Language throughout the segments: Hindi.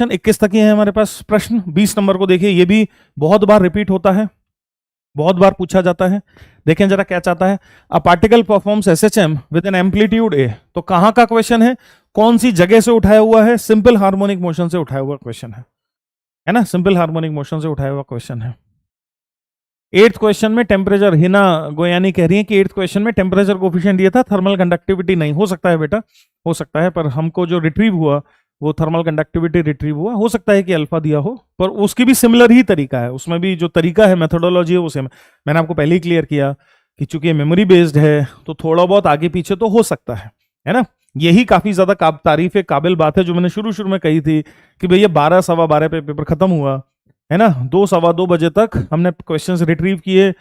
21 तक ही है हमारे पास प्रश्न। 20 नंबर को देखिए, ये भी बहुत बार रिपीट होता है, बहुत बार पूछा जाता है। देखें जरा क्या चाहता है, a particle performs SHM with an amplitude A. तो कहां का क्वेश्चन है, कौन सी जगह से उठाया हुआ है, सिंपल हार्मोनिक मोशन से उठाया हुआ क्वेश्चन है ना, सिंपल हार्मोनिक मोशन से उठाया हुआ क्वेश्चन है। 8th क्वेश्चन में टेम्परेचर, हिना गोयानी कह रही है कि 8th क्वेश्चन में टेम्परेचर कोफिशिएंट दिया था, थर्मल कंडक्टिविटी नहीं। हो सकता है बेटा, हो सकता है, पर हमको जो रिट्रीव हुआ वो थर्मल कंडक्टिविटी रिट्रीव हुआ। हो सकता है कि अल्फा दिया हो, पर उसकी भी सिमिलर ही तरीका है, उसमें भी जो तरीका है, मेथोडोलॉजी है वो सेम। मैंने आपको पहले ही क्लियर किया कि चूंकि मेमोरी बेस्ड है तो थोड़ा बहुत आगे पीछे तो हो सकता है ना। यही काफी ज्यादा तारीफ काबिल बात है जो मैंने शुरू में कही थी कि भैया 12 सवा 12 पे पेपर खत्म हुआ है ना, 2 सवा 2 बजे तक हमने क्वेश्चंस रिट्रीव किए,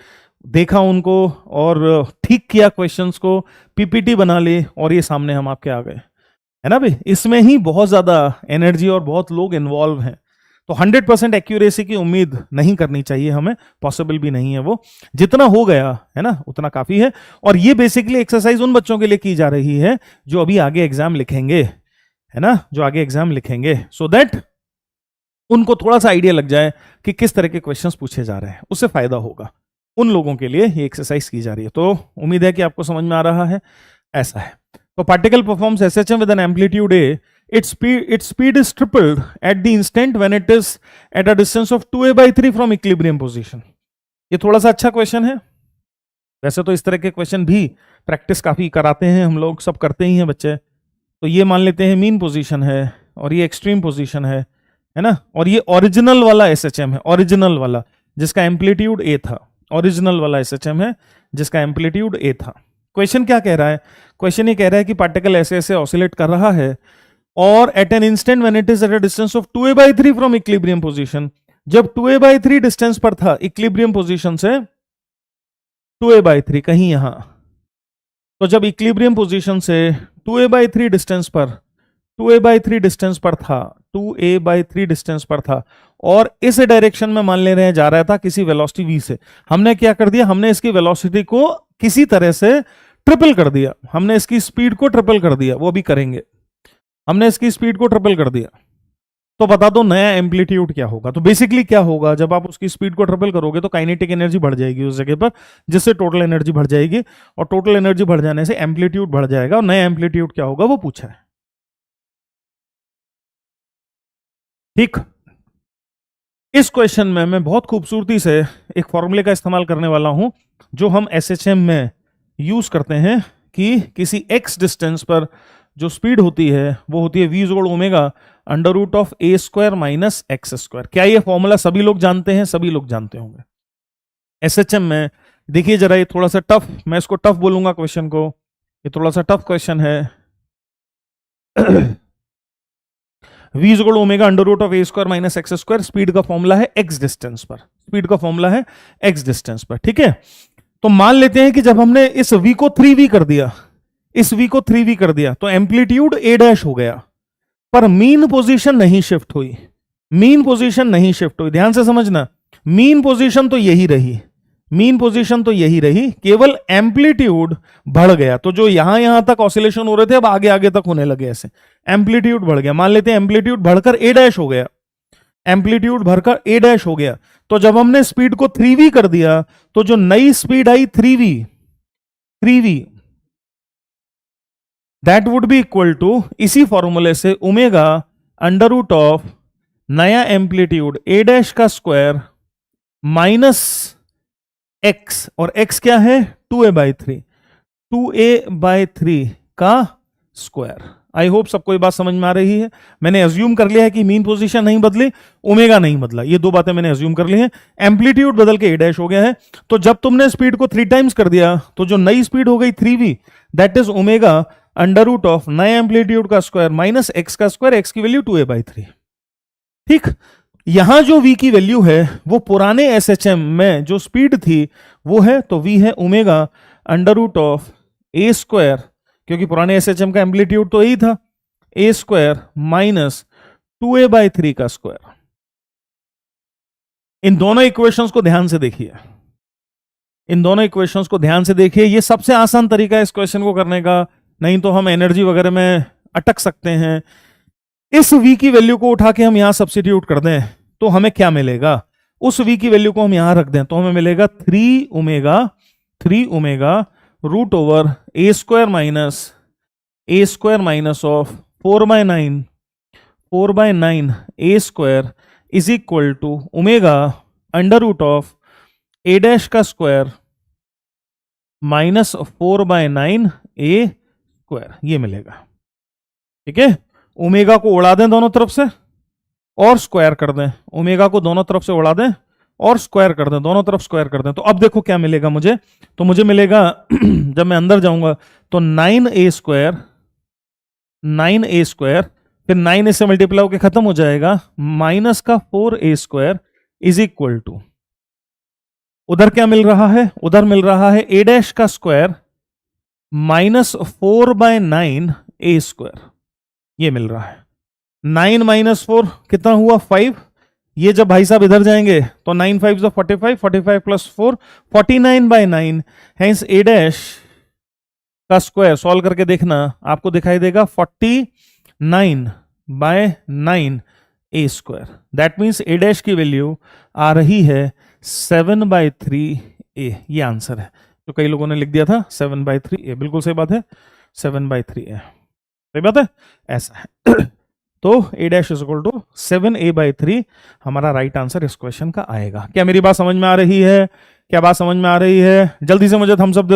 देखा उनको और ठीक किया क्वेश्चंस को, पीपीटी बना ली और ये सामने हम आपके आ गए, है ना भाई। इसमें ही बहुत ज्यादा एनर्जी और बहुत लोग इन्वॉल्व हैं, तो 100% एक्यूरेसी की उम्मीद नहीं करनी चाहिए हमें, पॉसिबल भी नहीं है वो। जितना हो गया है ना उतना काफी है। और ये बेसिकली एक्सरसाइज उन बच्चों के लिए की जा रही है जो अभी आगे एग्जाम लिखेंगे, है ना, जो आगे एग्जाम लिखेंगे, सो दैट उनको थोड़ा सा आइडिया लग जाए कि किस तरह के क्वेश्चंस पूछे जा रहे हैं, उससे फायदा होगा। उन लोगों के लिए ये एक्सरसाइज की जा रही है। तो उम्मीद है कि आपको समझ में आ रहा है। ऐसा है, तो particle performs SHM with an amplitude A, its speed is tripled at the instant when it is at a distance of 2a/3 from equilibrium position। ये थोड़ा सा अच्छा क्वेश्चन है। वैसे तो इस तरह के क्वेश्चन भी प्रैक्टिस काफी कराते हैं हम लोग, सब करते ही हैं बच्चे। तो ये मान लेते हैं मीन पोजीशन है और ये एक्सट्रीम पोजीशन है ना, और ये ओरिजिनल वाला एसएचएम है, ओरिजिनल वाला जिसका एम्पलीट्यूड ए था, ओरिजिनल वाला एसएचएम है जिसका एम्पलीट्यूड ए था। क्वेश्चन क्या कह रहा है, क्वेश्चन ये कह रहा है कि पार्टिकल ऐसे ऐसे ऑसिलेट कर रहा है और at an instant when it is at a distance of 2a/3 from equilibrium position. जब 2a/3 डिस्टेंस पर था इक्विलिब्रियम पोजीशन से, 2a/3 कहीं यहां, तो जब इक्विलिब्रियम पोजीशन से 2a/3 डिस्टेंस पर, 2a/3 डिस्टेंस पर था, 2a/3 डिस्टेंस पर था और इस डायरेक्शन में मान ले रहे हैं जा रहा था किसी वेलोसिटी v से, हमने क्या कर दिया, हमने इसकी वेलोसिटी को किसी तरह से ट्रिपल कर दिया, हमने इसकी स्पीड को ट्रिपल कर दिया, वो भी करेंगे, हमने इसकी स्पीड को ट्रिपल कर दिया। तो बता दो नया एम्पलीट्यूड क्या होगा। तो बेसिकली क्या होगा, जब आप उसकी स्पीड को ट्रिपल करोगे तो काइनेटिक एनर्जी बढ़ जाएगी उस जगह पर, जिससे टोटल एनर्जी बढ़ जाएगी और टोटल एनर्जी बढ़ जाने से एम्पलीट्यूड बढ़ जाएगा, और नया एम्पलीट्यूड क्या होगा वो पूछा है। ठीक, इस क्वेश्चन में मैं बहुत खूबसूरती से एक फॉर्मूले का इस्तेमाल करने वाला हूं जो हम एसएचएम में यूज करते हैं कि किसी एक्स डिस्टेंस पर जो स्पीड होती है वो होती है v/ω √a² माइनस x²। क्या ये फॉर्मूला सभी लोग जानते हैं, सभी लोग जानते होंगे। एसएचएम में देखिए जरा, ये थोड़ा सा टफ, मैं इसको टफ बोलूंगा क्वेश्चन को, ये थोड़ा सा टफ क्वेश्चन है। v/ω √a² minus x², speed का फॉर्मूला है x डिस्टेंस पर, स्पीड का फॉर्मूला है x डिस्टेंस पर, ठीक है। तो मान लेते हैं कि जब हमने इस v को 3v कर दिया, इस v को 3v कर दिया तो एम्पलीट्यूड a' हो गया, पर मीन पोजीशन नहीं शिफ्ट हुई, मीन पोजीशन नहीं शिफ्ट हुई। ध्यान से समझना, मीन पोजीशन तो यही रही, मीन पोजीशन तो यही रही, केवल एम्पलीट्यूड बढ़ गया। तो जो यहां तक ऑसिलेशन हो रहे थे अब आगे आगे तक होने लगे, ऐसे एम्पलीट्यूड बढ़ गया। मान लेते हैं एम्पलीट्यूड बढ़कर a' हो गया, एम्पलीट्यूड बढ़कर a' हो गया। तो जब हमने स्पीड को 3v कर दिया तो जो नई स्पीड आई 3v that would be equal to, इसी फॉर्मूले से ओमेगा √ नया एम्पलीट्यूड a' का स्क्वायर माइनस x, और x क्या है 2a/3, 2a/3 का स्क्वायर। आई होप सबको ये बात समझ में आ रही है। मैंने अज्यूम कर लिया है कि मीन पोजीशन नहीं बदली, ओमेगा नहीं बदला, ये दो बातें मैंने अज्यूम कर ली हैं। एम्पलीट्यूड बदल के a' हो गया है। तो जब तुमने स्पीड को 3 टाइम्स कर दिया तो जो नई स्पीड हो गई 3v, दैट इज ओमेगा √ नए एम्पलीट्यूड का स्क्वायर माइनस x का स्क्वायर, x की वैल्यू 2a/3। ठीक, यहां जो v की वैल्यू है वो पुराने एसएचएम में जो स्पीड थी वो है, तो v है ओमेगा √a², क्योंकि पुराने एसएचएम का एम्पलीट्यूड तो यही था, a² माइनस 2a/3 का स्क्वायर। इन दोनों इक्वेशंस को ध्यान से देखिए, इन दोनों इक्वेशंस को ध्यान से देखिए। ये सबसे आसान तरीका है इस क्वेश्चन को करने का, नहीं तो हम एनर्जी वगैरह में अटक सकते हैं। इस v की वैल्यू को उठा के हम यहां सब्स्टिट्यूट कर दें तो हमें क्या मिलेगा, उस v की वैल्यू को हम यहां रख दें तो हमें मिलेगा 3 omega root over a square minus of 4/9 a square is equal to omega under root of a dash का स्क्वायर माइनस 4/9 a स्क्वायर, ये मिलेगा। ठीक है, ओमेगा को उड़ा दें दोनों तरफ से और स्क्वायर कर दें, ओमेगा को दोनों तरफ से उड़ा दें और स्क्वायर कर दें, दोनों तरफ स्क्वायर कर दें। तो अब देखो क्या मिलेगा मुझे, तो मुझे मिलेगा जब मैं अंदर जाऊंगा तो 9a स्क्वायर फिर 9a से मल्टीप्लाई होकर खत्म हो जाएगा माइनस का 4a square is equal to, उधर क्या मिल रहा है, उधर मिल रहा है a डैश का स्क्वायर माइनस 4/9 a स्क्वायर, ये मिल रहा है। 9 माइनस 4 कितना हुआ 5, ये जब भाई साहब इधर जाएंगे तो 9 5 45, 45 प्लस 4 49/9, हेंस a डैश का स्क्वायर सॉल्व करके देखना आपको दिखाई देगा 49/9 a square. That means a dash की वैल्यू आ रही है 7/3 a, ये आंसर है। तो कई लोगों ने लिख दिया था 7/3 a, बिल्कुल सही बात है, 7/3 a, सही बात है, ऐसा है। तो a dash is equal to 7a/3 हमारा राइट आंसर इस क्वेश्चन का आएगा। क्या मेरी बात समझ में आ रही है, क्या बात समझ में आ रही है? जल्दी से मुझे थम्स अप दे